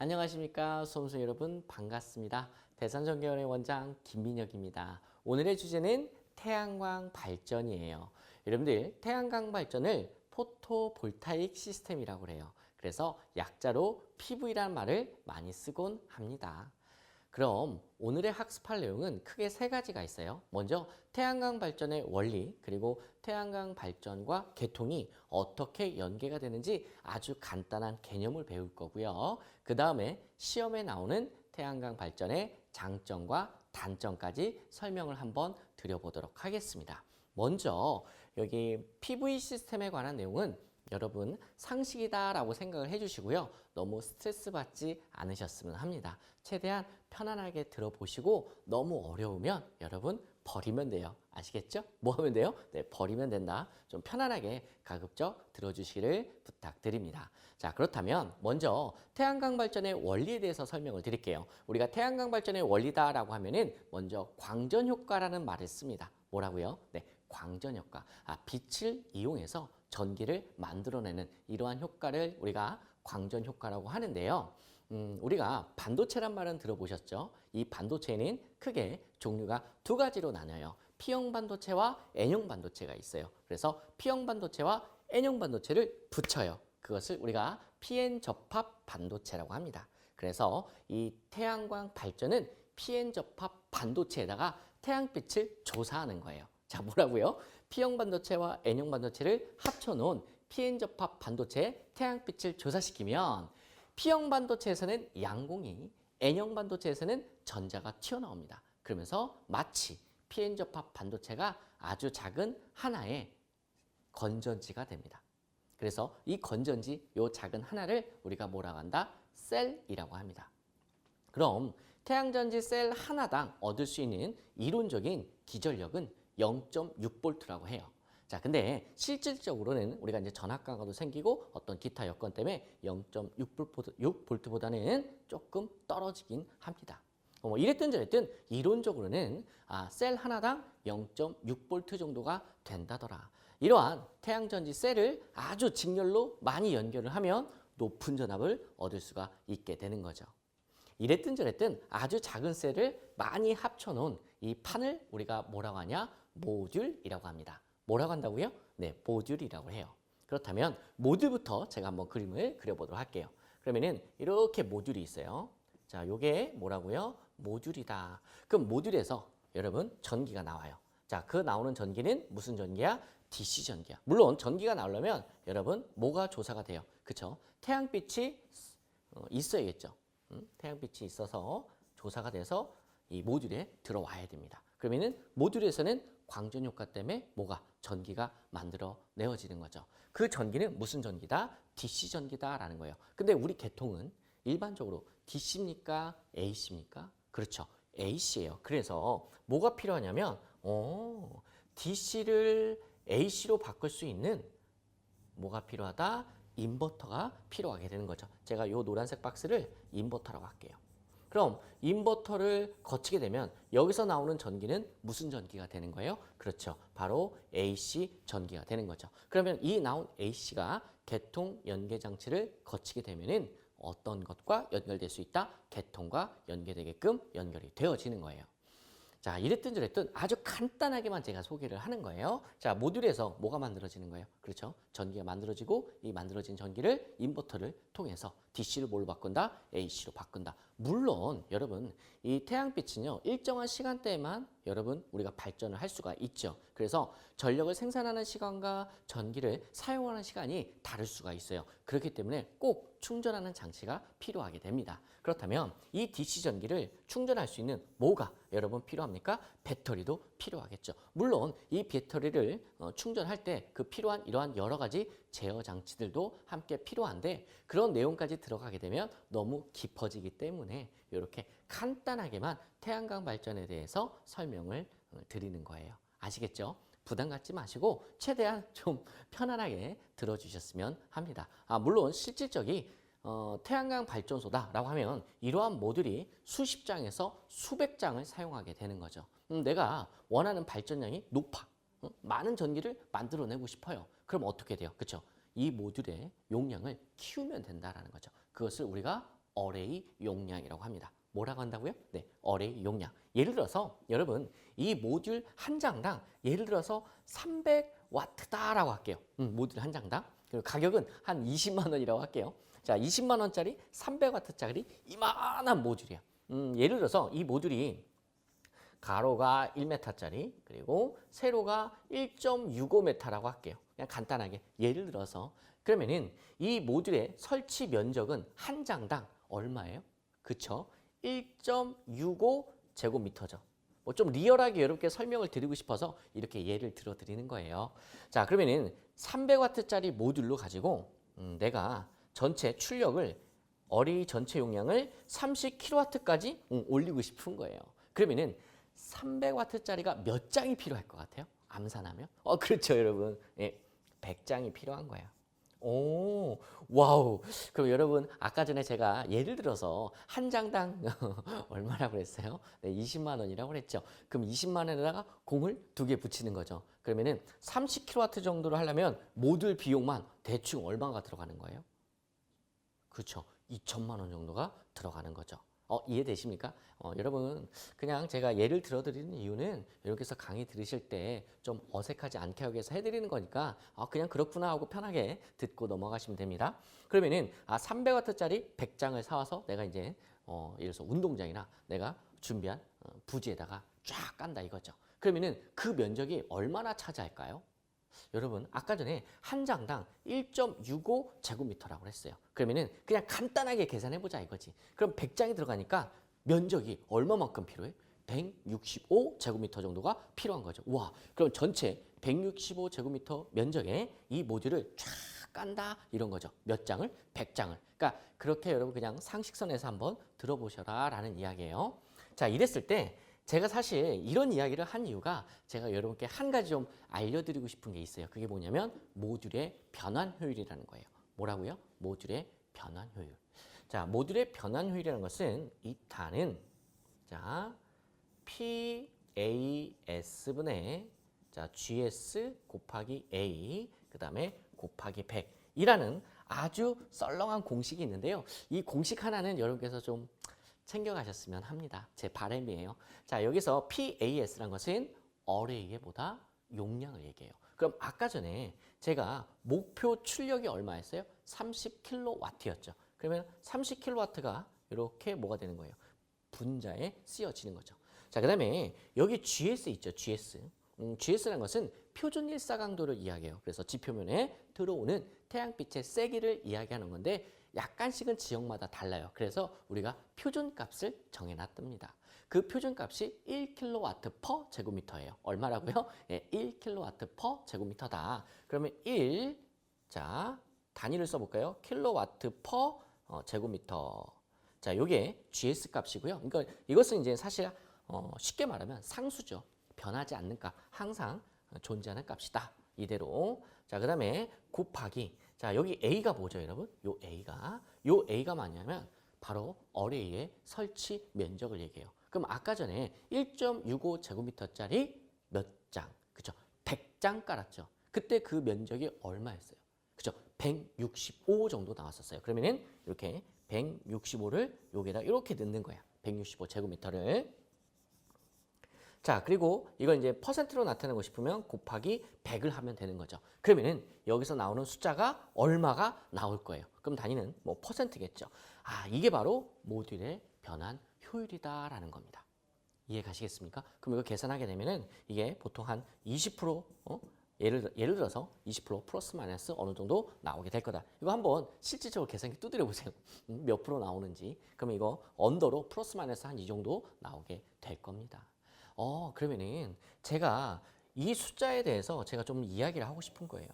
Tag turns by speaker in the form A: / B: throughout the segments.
A: 안녕하십니까 수험생 여러분 반갑습니다. 대산전기원의 원장 김민혁입니다. 오늘의 주제는 태양광 발전이에요. 여러분들 태양광 발전을 포토볼타익 시스템이라고 해요. 그래서 약자로 PV라는 말을 많이 쓰곤 합니다. 그럼 오늘의 학습할 내용은 크게 세 가지가 있어요. 먼저 태양광 발전의 원리, 그리고 태양광 발전과 계통이 어떻게 연계가 되는지 아주 간단한 개념을 배울 거고요. 그 다음에 시험에 나오는 태양광 발전의 장점과 단점까지 설명을 한번 드려보도록 하겠습니다. 먼저 여기 PV 시스템에 관한 내용은 여러분 상식이다라고 생각을 해주시고요. 너무 스트레스 받지 않으셨으면 합니다. 최대한 편안하게 들어보시고 너무 어려우면 여러분 버리면 돼요. 아시겠죠? 뭐 하면 돼요? 네, 버리면 된다. 좀 편안하게 가급적 들어주시기를 부탁드립니다. 자, 그렇다면 먼저 태양광 발전의 원리에 대해서 설명을 드릴게요. 우리가 태양광 발전의 원리다라고 하면은 먼저 광전 효과라는 말을 씁니다. 뭐라고요? 네, 광전 효과. 빛을 이용해서 전기를 만들어내는 이러한 효과를 우리가 광전 효과라고 하는데요. 우리가 반도체란 말은 들어보셨죠? 이 반도체는 크게 종류가 두 가지로 나뉘어요. P형 반도체와 N형 반도체가 있어요. 그래서 P형 반도체와 N형 반도체를 붙여요. 그것을 우리가 PN 접합 반도체라고 합니다. 그래서 이 태양광 발전은 PN 접합 반도체에다가 태양빛을 조사하는 거예요. 자, 뭐라고요? P형 반도체와 N형 반도체를 합쳐놓은 PN 접합 반도체에 태양빛을 조사시키면 P형 반도체에서는 양공이, N형 반도체에서는 전자가 튀어나옵니다. 그러면서 마치 PN 접합 반도체가 아주 작은 하나의 건전지가 됩니다. 그래서 이 건전지, 요 작은 하나를 우리가 뭐라고 한다? 셀이라고 합니다. 그럼 태양전지 셀 하나당 얻을 수 있는 이론적인 기전력은 0.6V라고 해요. 자, 근데 실질적으로는 우리가 이제 전압강화도 생기고 어떤 기타 여건 때문에 0.6V보다는 조금 떨어지긴 합니다. 이랬든 저랬든 이론적으로는 셀 하나당 0.6V 정도가 된다더라. 이러한 태양전지 셀을 아주 직렬로 많이 연결을 하면 높은 전압을 얻을 수가 있게 되는 거죠. 이랬든 저랬든 아주 작은 셀을 많이 합쳐놓은 이 판을 우리가 뭐라고 하냐? 모듈이라고 합니다. 뭐라고 한다고요? 네, 모듈이라고 해요. 그렇다면 모듈부터 제가 한번 그림을 그려보도록 할게요. 그러면은 이렇게 모듈이 있어요. 자, 요게 뭐라고요? 모듈이다. 그럼 모듈에서 여러분 전기가 나와요. 자, 그 나오는 전기는 무슨 전기야? DC 전기야. 물론 전기가 나오려면 여러분 뭐가 조사가 돼요? 그쵸? 태양빛이 있어야겠죠. 태양빛이 있어서 조사가 돼서 이 모듈에 들어와야 됩니다. 그러면은 모듈에서는 광전 효과 때문에 뭐가 전기가 만들어내어지는 거죠. 그 전기는 무슨 전기다? DC 전기다라는 거예요. 근데 우리 계통은 일반적으로 DC입니까? AC입니까? 그렇죠. AC예요. 그래서 뭐가 필요하냐면 DC를 AC로 바꿀 수 있는 뭐가 필요하다? 인버터가 필요하게 되는 거죠. 제가 이 노란색 박스를 인버터라고 할게요. 그럼 인버터를 거치게 되면 여기서 나오는 전기는 무슨 전기가 되는 거예요? 그렇죠. 바로 AC 전기가 되는 거죠. 그러면 이 나온 AC가 계통 연계 장치를 거치게 되면은 어떤 것과 연결될 수 있다? 계통과 연계되게끔 연결이 되어지는 거예요. 자, 이랬든 저랬든 아주 간단하게만 제가 소개를 하는 거예요. 자, 모듈에서 뭐가 만들어지는 거예요? 그렇죠? 전기가 만들어지고 이 만들어진 전기를 인버터를 통해서 DC를 뭘로 바꾼다? AC로 바꾼다. 물론 여러분 이 태양빛은요 일정한 시간대에만 여러분 우리가 발전을 할 수가 있죠. 그래서 전력을 생산하는 시간과 전기를 사용하는 시간이 다를 수가 있어요. 그렇기 때문에 꼭 충전하는 장치가 필요하게 됩니다. 그렇다면 이 DC 전기를 충전할 수 있는 뭐가 여러분 필요합니까? 배터리도 필요하겠죠. 물론 이 배터리를 충전할 때 그 필요한 이러한 여러 가지 제어 장치들도 함께 필요한데 그런 내용까지 들어가게 되면 너무 깊어지기 때문에 이렇게 간단하게만 태양광 발전에 대해서 설명을 드리는 거예요. 아시겠죠? 부담 갖지 마시고 최대한 좀 편안하게 들어주셨으면 합니다. 물론 실질적인 태양광 발전소다라고 하면 이러한 모듈이 수십 장에서 수백 장을 사용하게 되는 거죠. 내가 원하는 발전량이 높아. 많은 전기를 만들어내고 싶어요. 그럼 어떻게 돼요? 그렇죠? 이 모듈의 용량을 키우면 된다라는 거죠. 그것을 우리가 어레이 용량이라고 합니다. 뭐라고 한다고요? 네, 어레이 용량. 예를 들어서 여러분 이 모듈 한 장당 예를 들어서 300와트다라고 할게요. 모듈 한 장당. 그리고 가격은 한 20만 원이라고 할게요. 자, 20만 원짜리 300와트짜리 이만한 모듈이야. 예를 들어서 이 모듈이 가로가 1m짜리 그리고 세로가 1.65m라고 할게요. 그냥 간단하게 예를 들어서 그러면은 이 모듈의 설치 면적은 한 장당 얼마예요? 그쵸? 1.65제곱미터죠. 뭐 좀 리얼하게 여러분께 설명을 드리고 싶어서 이렇게 예를 들어 드리는 거예요. 자, 그러면은 300와트짜리 모듈로 가지고 내가 전체 출력을 어레이 전체 용량을 30kW까지 올리고 싶은 거예요. 그러면은 300와트짜리가 몇 장이 필요할 것 같아요? 암산하면? 그렇죠, 여러분. 예, 100장이 필요한 거예요. 오, 와우. 그럼 여러분, 아까 전에 제가 예를 들어서 한 장당 얼마라고 그랬어요? 네, 20만 원이라고 그랬죠. 그럼 20만 원에다가 공을 2개 붙이는 거죠. 그러면은 30kW 정도로 하려면 모듈 비용만 대충 얼마가 들어가는 거예요? 그렇죠. 2천만 원 정도가 들어가는 거죠. 이해되십니까? 여러분 그냥 제가 예를 들어드리는 이유는 여기서 강의 들으실 때 좀 어색하지 않게 하기 위해서 해드리는 거니까 그냥 그렇구나 하고 편하게 듣고 넘어가시면 됩니다. 그러면은 300와트짜리 100장을 사와서 내가 이제 예를 들어서 운동장이나 내가 준비한 부지에다가 쫙 깐다 이거죠. 그러면은 그 면적이 얼마나 차지할까요? 여러분 아까 전에 한 장당 1.65제곱미터라고 했어요. 그러면은 그냥 간단하게 계산해 보자 이거지. 그럼 100장이 들어가니까 면적이 얼마만큼 필요해? 165제곱미터 정도가 필요한 거죠. 와, 그럼 전체 165제곱미터 면적에 이 모듈을 쫙 깐다 이런 거죠. 몇 장을? 100장을. 그러니까 그렇게 여러분 그냥 상식선에서 한번 들어보셔라 라는 이야기예요. 자, 이랬을 때 제가 사실 이런 이야기를 한 이유가 제가 여러분께 한 가지 좀 알려드리고 싶은 게 있어요. 그게 뭐냐면 모듈의 변환 효율이라는 거예요. 뭐라고요? 모듈의 변환 효율. 자, 모듈의 변환 효율이라는 것은 이 단은 자 PAS분의 자 GS 곱하기 A 그 다음에 곱하기 100이라는 아주 썰렁한 공식이 있는데요. 이 공식 하나는 여러분께서 좀 챙겨가셨으면 합니다. 제 바람이에요. 자, 여기서 PAS라는 것은 어레이의 뭐다? 용량을 얘기해요. 그럼 아까 전에 제가 목표 출력이 얼마였어요? 30kW였죠. 그러면 30kW가 이렇게 뭐가 되는 거예요? 분자에 쓰여지는 거죠. 자, 그 다음에 여기 GS 있죠. GS. GS라는 것은 표준 일사 강도를 이야기해요. 그래서 지표면에 들어오는 태양빛의 세기를 이야기하는 건데 약간씩은 지역마다 달라요. 그래서 우리가 표준값을 정해놨답니다. 그 표준값이 1kW 제곱미터예요. 얼마라고요? 예, 1kW 제곱미터다. 그러면 1, 자 단위를 써볼까요? 킬로와트 제곱미터. 자, 요게 GS 값이고요. 그러니까 이것은 이제 사실 쉽게 말하면 상수죠. 변하지 않는 값, 항상 존재하는 값이다. 이대로. 자, 그다음에 곱하기. 자, 여기 A가 뭐죠, 여러분? 요 A가 뭐냐면 바로 어레이의 설치 면적을 얘기해요. 그럼 아까 전에 1.65제곱미터짜리 몇 장, 그죠? 100장 깔았죠. 그때 그 면적이 얼마였어요? 그죠? 165 정도 나왔었어요. 그러면은 이렇게 165를 여기다 이렇게 넣는 거야. 165제곱미터를. 자, 그리고 이걸 이제 퍼센트로 나타내고 싶으면 곱하기 100을 하면 되는 거죠. 그러면은 여기서 나오는 숫자가 얼마가 나올 거예요. 그럼 단위는 뭐 퍼센트겠죠. 이게 바로 모듈의 변환 효율이다라는 겁니다. 이해 가시겠습니까? 그럼 이거 계산하게 되면은 이게 보통 한 20% 예를 들어서 20% 플러스 마이너스 어느 정도 나오게 될 거다. 이거 한번 실질적으로 계산기 두드려 보세요. 몇 프로 나오는지. 그러면 이거 언더로 플러스 마이너스 한 이 정도 나오게 될 겁니다. 그러면은 제가 이 숫자에 대해서 제가 좀 이야기를 하고 싶은 거예요.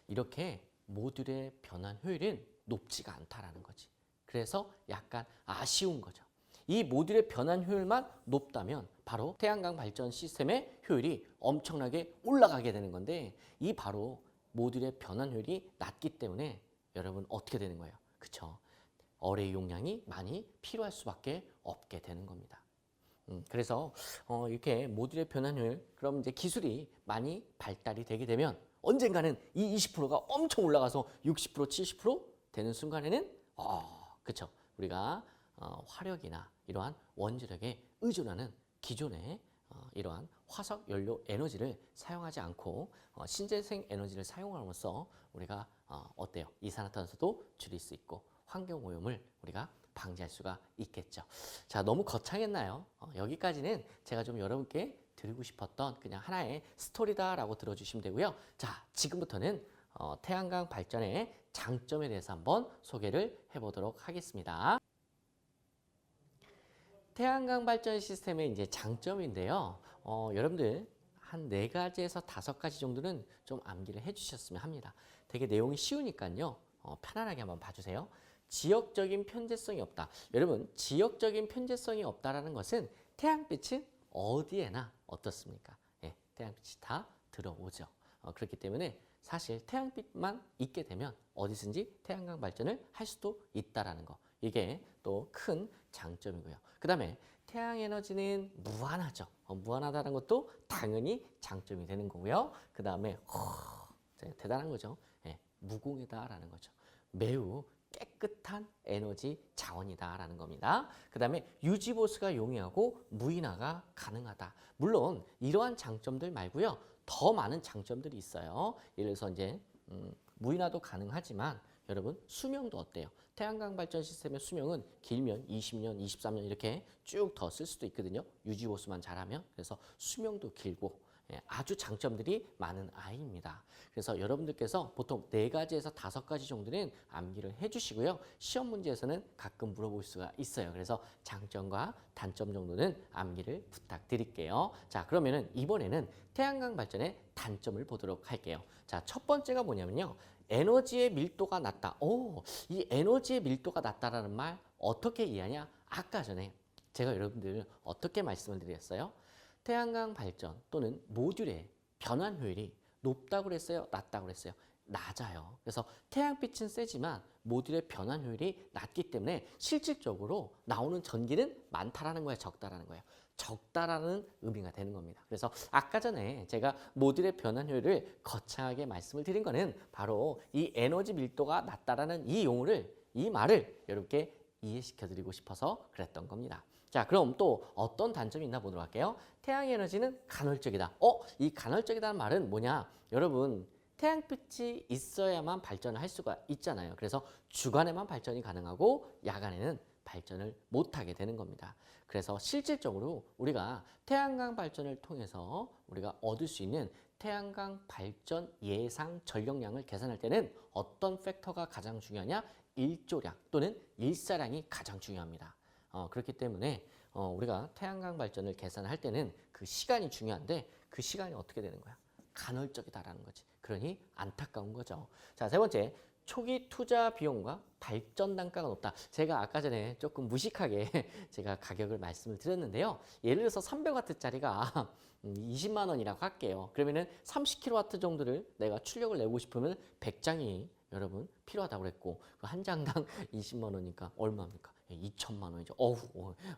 A: 이렇게 모듈의 변환 효율은 높지가 않다라는 거지. 그래서 약간 아쉬운 거죠. 이 모듈의 변환 효율만 높다면 바로 태양광 발전 시스템의 효율이 엄청나게 올라가게 되는 건데 이 바로 모듈의 변환 효율이 낮기 때문에 여러분 어떻게 되는 거예요? 그쵸? 어레이 용량이 많이 필요할 수밖에 없게 되는 겁니다. 그래서 이렇게 모듈의 변환 효율 그럼 이제 기술이 많이 발달이 되게 되면 언젠가는 이 20%가 엄청 올라가서 60% 70% 되는 순간에는 그쵸? 우리가 화력이나 이러한 원자력에 의존하는 기존의 이러한 화석 연료 에너지를 사용하지 않고 신재생 에너지를 사용함으로써 우리가 어때요? 이산화탄소도 줄일 수 있고 환경 오염을 우리가 방지할 수가 있겠죠. 자, 너무 거창했나요? 여기까지는 제가 좀 여러분께 드리고 싶었던 그냥 하나의 스토리다라고 들어주시면 되고요. 자, 지금부터는 태양광 발전의 장점에 대해서 한번 소개를 해보도록 하겠습니다. 태양광 발전 시스템의 이제 장점인데요. 여러분들 한 4가지에서 5가지 정도는 좀 암기를 해주셨으면 합니다. 되게 내용이 쉬우니까요. 편안하게 한번 봐주세요. 지역적인 편재성이 없다. 여러분, 지역적인 편재성이 없다라는 것은 태양빛은 어디에나 어떻습니까? 예, 태양빛이 다 들어오죠. 그렇기 때문에 사실 태양빛만 있게 되면 어디든지 태양광 발전을 할 수도 있다라는 거. 이게 또 큰 장점이고요. 그 다음에 태양 에너지는 무한하죠. 무한하다는 것도 당연히 장점이 되는 거고요. 그 다음에 대단한 거죠. 예, 무공해다라는 거죠. 매우 깨끗한 에너지 자원이다라는 겁니다. 그 다음에 유지보수가 용이하고 무인화가 가능하다. 물론 이러한 장점들 말고요. 더 많은 장점들이 있어요. 예를 들어서 이제 무인화도 가능하지만 여러분 수명도 어때요? 태양광 발전 시스템의 수명은 길면 20년, 23년 이렇게 쭉 더 쓸 수도 있거든요. 유지보수만 잘하면. 그래서 수명도 길고 아주 장점들이 많은 아이입니다. 그래서 여러분들께서 보통 4가지에서 5가지 정도는 암기를 해주시고요. 시험 문제에서는 가끔 물어볼 수가 있어요. 그래서 장점과 단점 정도는 암기를 부탁드릴게요. 자, 그러면은 이번에는 태양광 발전의 단점을 보도록 할게요. 자, 첫 번째가 뭐냐면요. 에너지의 밀도가 낮다. 이 에너지의 밀도가 낮다라는 말 어떻게 이해하냐? 아까 전에 제가 여러분들 어떻게 말씀을 드렸어요? 태양광 발전 또는 모듈의 변환 효율이 높다고 그랬어요? 낮다고 그랬어요? 낮아요. 그래서 태양빛은 세지만 모듈의 변환 효율이 낮기 때문에 실질적으로 나오는 전기는 많다라는 거예요? 적다라는 거예요? 적다라는 의미가 되는 겁니다. 그래서 아까 전에 제가 모듈의 변환 효율을 거창하게 말씀을 드린 거는 바로 이 에너지 밀도가 낮다라는 이 용어를, 이 말을 여러분께 이해시켜 드리고 싶어서 그랬던 겁니다. 자, 그럼 또 어떤 단점이 있나 보도록 할게요. 태양 에너지는 간헐적이다. 이 간헐적이다는 말은 뭐냐? 여러분, 태양빛이 있어야만 발전을 할 수가 있잖아요. 그래서 주간에만 발전이 가능하고 야간에는 발전을 못하게 되는 겁니다. 그래서 실질적으로 우리가 태양광 발전을 통해서 우리가 얻을 수 있는 태양광 발전 예상 전력량을 계산할 때는 어떤 팩터가 가장 중요하냐? 일조량 또는 일사량이 가장 중요합니다. 그렇기 때문에 우리가 태양광 발전을 계산할 때는 그 시간이 중요한데 그 시간이 어떻게 되는 거야? 간헐적이다라는 거지. 그러니 안타까운 거죠. 자, 세 번째. 초기 투자 비용과 발전 단가가 높다. 제가 아까 전에 조금 무식하게 제가 가격을 말씀을 드렸는데요. 예를 들어서 300W짜리가 20만 원이라고 할게요. 그러면은 30kW 정도를 내가 출력을 내고 싶으면 100장이 여러분 필요하다고 그랬고 한 장당 20만 원이니까 얼마입니까? 2천만 원이죠.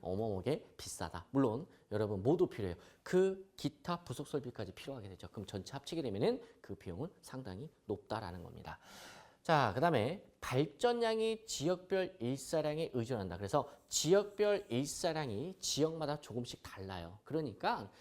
A: 어마어마하게 비싸다. 물론 여러분 모두 필요해요. 그 기타 부속 설비까지 필요하게 되죠. 그럼 전체 합치게 되면은 그 비용은 상당히 높다라는 겁니다. 자, 그 다음에 발전량이 지역별 일사량에 의존한다. 그래서 지역별 일사량이 지역마다 조금씩 달라요. 그러니까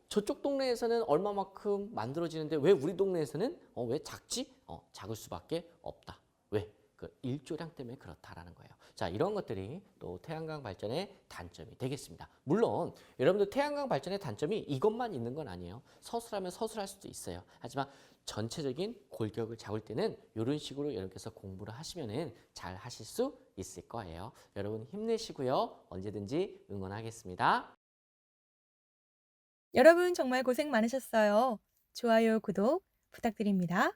A: 저쪽 동네에서는 얼마만큼 만들어지는데 왜 우리 동네에서는 왜 작지? 작을 수밖에 없다. 왜? 그 일조량 때문에 그렇다라는 거예요. 자, 이런 것들이 또 태양광 발전의 단점이 되겠습니다. 물론 여러분들 태양광 발전의 단점이 이것만 있는 건 아니에요. 서술하면 서술할 수도 있어요. 하지만 전체적인 골격을 잡을 때는 이런 식으로 여러분께서 공부를 하시면은 잘 하실 수 있을 거예요. 여러분 힘내시고요. 언제든지 응원하겠습니다.
B: 여러분 정말 고생 많으셨어요. 좋아요, 구독 부탁드립니다.